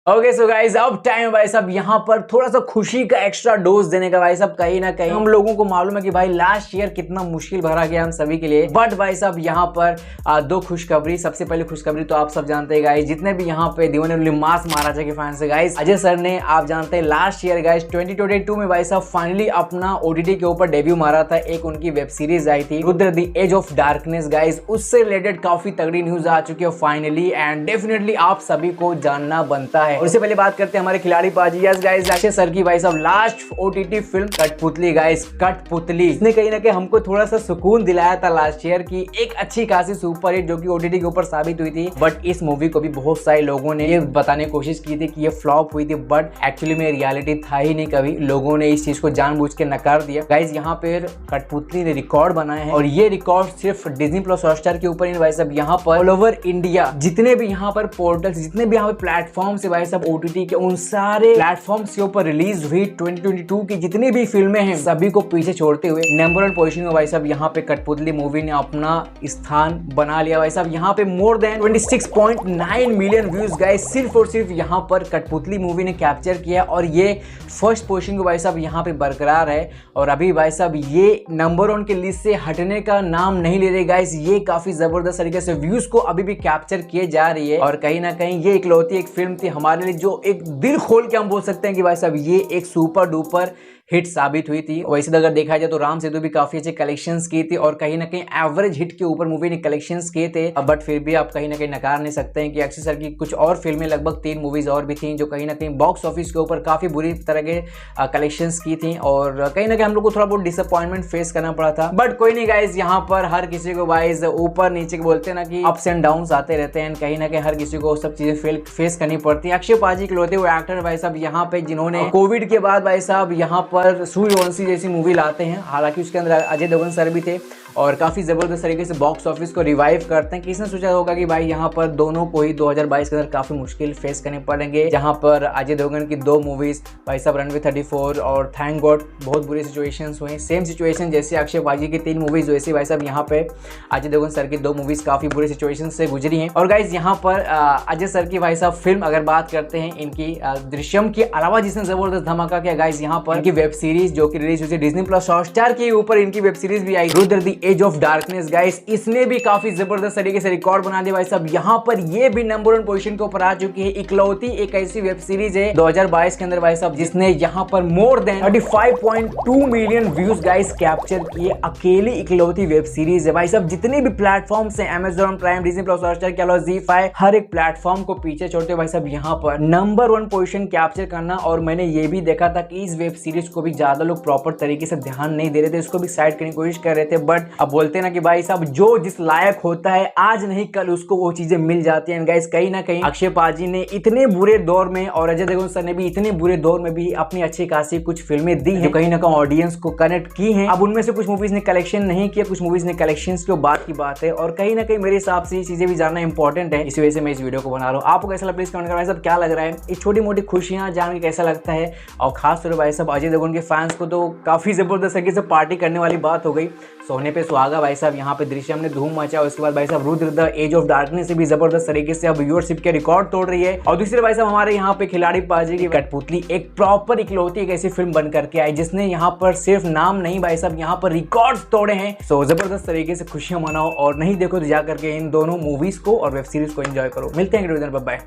Okay so guys अब time है भाई साहब यहाँ पर थोड़ा सा खुशी का एक्स्ट्रा डोज देने का। भाई साहब कहीं ना कहीं हम लोगों को मालूम है कि भाई लास्ट ईयर कितना मुश्किल भरा गया हम सभी के लिए, बट भाई साहब यहाँ पर दो खुशखबरी। सबसे पहले खुशखबरी तो आप सब जानते हैं गाइस, जितने भी यहाँ पे दीवाने मास महाराजा के फैंस है गाइस, अजय सर ने आप जानते हैं लास्ट ईयर गाइस 2022 में भाई साहब फाइनली अपना ओटीटी के ऊपर डेब्यू मारा था। एक उनकी वेब सीरीज आई थी Rudra the edge of darkness guys, उससे रिलेटेड काफी तगड़ी न्यूज आ चुकी है फाइनली, एंड डेफिनेटली आप सभी को जानना बनता है। और इससे पहले बात करते हैं हमारे खिलाड़ी पाजी। यस गाइस, अक्षय सर की भाई साहब लास्ट ओटीटी फिल्म कठपुतली गाइस, कठपुतली, इसने कहीं ना कहीं हमको थोड़ा सा सुकून दिलाया था लास्ट ईयर की एक अच्छी खासी सुपर हिट जो कि ओटीटी के ऊपर साबित हुई थी। बट इस मूवी को भी बहुत सारे लोगों ने ये बताने की कोशिश की थी कि ये फ्लॉप हुई थी, बट एक्चुअली में रियलिटी था ही नहीं। कभी लोगों ने इस चीज को जानबूझ के नकार दिया गाइस। यहाँ पे कठपुतली ने रिकॉर्ड बनाया है और ये रिकॉर्ड सिर्फ डिज्नी प्लस हॉटस्टार के ऊपर ही भाई साहब, यहाँ पर ऑल ओवर इंडिया जितने भी यहाँ पर पोर्टल्स, जितने भी यहाँ पे प्लेटफॉर्म से भाई साहब ओटीटी के, उन सारे प्लेटफॉर्म्स के ऊपर रिलीज हुई 2022 की जितनी भी फिल्में हैं सभी को पीछे छोड़ते हुए नंबर 1 पोजीशन में भाई साहब यहाँ पे कठपुतली मूवी ने अपना स्थान बना लिया भाई साहब। यहाँ पे more than 26.9 million views guys सिर्फ और सिर्फ यहाँ पर कठपुतली मूवी ने कैप्चर किया और ये फर्स्ट पोजीशन को भाई साहब यहाँ पे बरकरार है। और अभी भाई साहब ये नंबर 1 के लिस्ट से हटने का नाम नहीं ले रहे गाइस, ये काफी जबरदस्त तरीके से व्यूज को अभी भी कैप्चर किए जा रही है। और कहीं ना कहीं ये इकलौती एक फिल्म थी हमारे लिए जो एक दिल खोल के हम बोल सकते हैं कि भाई साहब ये एक सुपर डुपर हिट साबित हुई थी। वैसे तो अगर देखा जाए तो राम सेतु भी काफी अच्छे कलेक्शंस की थी और कहीं ना कहीं एवरेज हिट के ऊपर मूवी ने कलेक्शंस किए थे, बट फिर भी आप कहीं ना कहीं नकार नहीं सकते हैं कि अक्षय सर की कुछ और फिल्में, लगभग 3 मूवीज और भी थी जो कहीं ना कहीं बॉक्स ऑफिस के ऊपर काफी बुरी तरह के कलेक्शंस की थी और कहीं ना कहीं हम लोग को थोड़ा बहुत डिसअपॉइंटमेंट फेस करना पड़ा था। बट कोई नहीं गाइज, यहाँ पर हर किसी को वाइज ऊपर नीचे बोलते हैं ना कि अप्स एंड डाउन आते रहते हैं, कहीं ना कहीं हर किसी को सब चीजें फेस करनी पड़ती है। अक्षय पाजी इकलौते हुए एक्टर भाई साहब यहाँ पे जिन्होंने कोविड के बाद भाई साहब यहाँ पर सूर्यवंशी जैसी मूवी लाते हैं, हालांकि उसके अंदर अजय देवगन सर भी थे और काफी जबरदस्त तरीके से बॉक्स ऑफिस को रिवाइव करते हैं। किसने सोचा होगा कि भाई यहाँ पर दोनों को ही 2022 के अंदर काफी मुश्किल फेस करने पड़ेंगे, जहाँ पर अजय देवगन की 2 मूवीज भाई साहब रनवे 34 और थैंक गॉड बहुत बुरी सिचुएशंस हुई। सेम सिचुएशन जैसे अक्षय पाजी की 3 मूवीज वैसे भाई साहब यहाँ पे अजय देवगन सर की 2 मूवीज काफी बुरी सिचुएशन से गुजरी हैं। और गाइज यहाँ पर अजय सर की भाई साहब फिल्म अगर बात करते हैं इनकी दृश्यम के अलावा जिसने जबरदस्त धमाका किया गाइज, यहाँ पर इनकी वेब सीरीज जो कि रिलीज हुई थी डिज्नी प्लस हॉटस्टार के ऊपर, इनकी वेब सीरीज भी आई Rudra the edge of darkness guys, इसने भी काफी जबरदस्त तरीके से रिकॉर्ड बना दिया भाई साहब। यहाँ पर ये भी नंबर 1 पोजीशन के ऊपर आ चुकी है। इकलौती एक ऐसी वेब सीरीज है 2022 के अंदर भाई साहब जिसने यहाँ पर more than 35.2 million views guys capture किए। अकेली इकलौती वेब सीरीज है भाई साहब। जितने भी प्लेटफॉर्म है Amazon prime, Disney plus Hotstar के अलावा ZEE5, हर एक प्लेटफॉर्म को पीछे छोड़ते हुए भाई साहब यहाँ पर नंबर 1 पोजीशन कैप्चर करना। और मैंने ये भी देखा था कि इस वेब सीरीज को भी ज्यादा लोग प्रॉपर तरीके से ध्यान नहीं दे रहे थे, इसको भी साइड करने की कोशिश कर रहे थे, बट अब बोलते ना कि भाई साहब जो जिस लायक होता है आज नहीं कल उसको वो चीजें मिल जाती हैं। गाइस कहीं ना कहीं अक्षय पाजी ने इतने बुरे दौर में और अजय देवगन सर ने भी इतने बुरे दौर में भी अपनी अच्छी खासी कुछ फिल्में दी हैं जो कहीं ना कहीं ऑडियंस को कनेक्ट की हैं। अब उनमें से कुछ मूवीज ने कलेक्शन नहीं किया, कुछ मूवीज ने कलेक्शंस की बात की बात है और कहीं ना कहीं मेरे हिसाब से ये चीजें भी जानना इंपॉर्टेंट है, इसी वजह से मैं इस वीडियो को बना रहा हूँ। आपको कैसा लगा प्लीज कमेंट करना, क्या लग रहा है ये छोटी मोटी खुशियां जान के कैसा लगता है। और खास तौर पर भाई साहब अजय देवगन के फैंस को तो काफी जबरदस्त तरीके से पार्टी करने वाली बात हो गई। सोने पे सुहागा भाई साहब यहाँ पे दृश्यम ने धूम मचा, उसके बाद भाई साहब Rudra the edge of darkness से भी जबरदस्त तरीके से अब व्यूअरशिप के रिकॉर्ड तोड़ रही है। और दूसरे भाई साहब हमारे यहाँ पे खिलाड़ी पाजी की कठपुतली एक प्रॉपर इकलौती एक ऐसी फिल्म बन करके आई जिसने यहाँ पर सिर्फ नाम नहीं भाई साहब यहाँ पर रिकॉर्ड्स तोड़े हैं। सो जबरदस्त तरीके से खुशियां मनाओ और नहीं देखो तो जा करके इन दोनों मूवीज को और वेब सीरीज को एंजॉय करो। मिलते हैं, बाय बाय।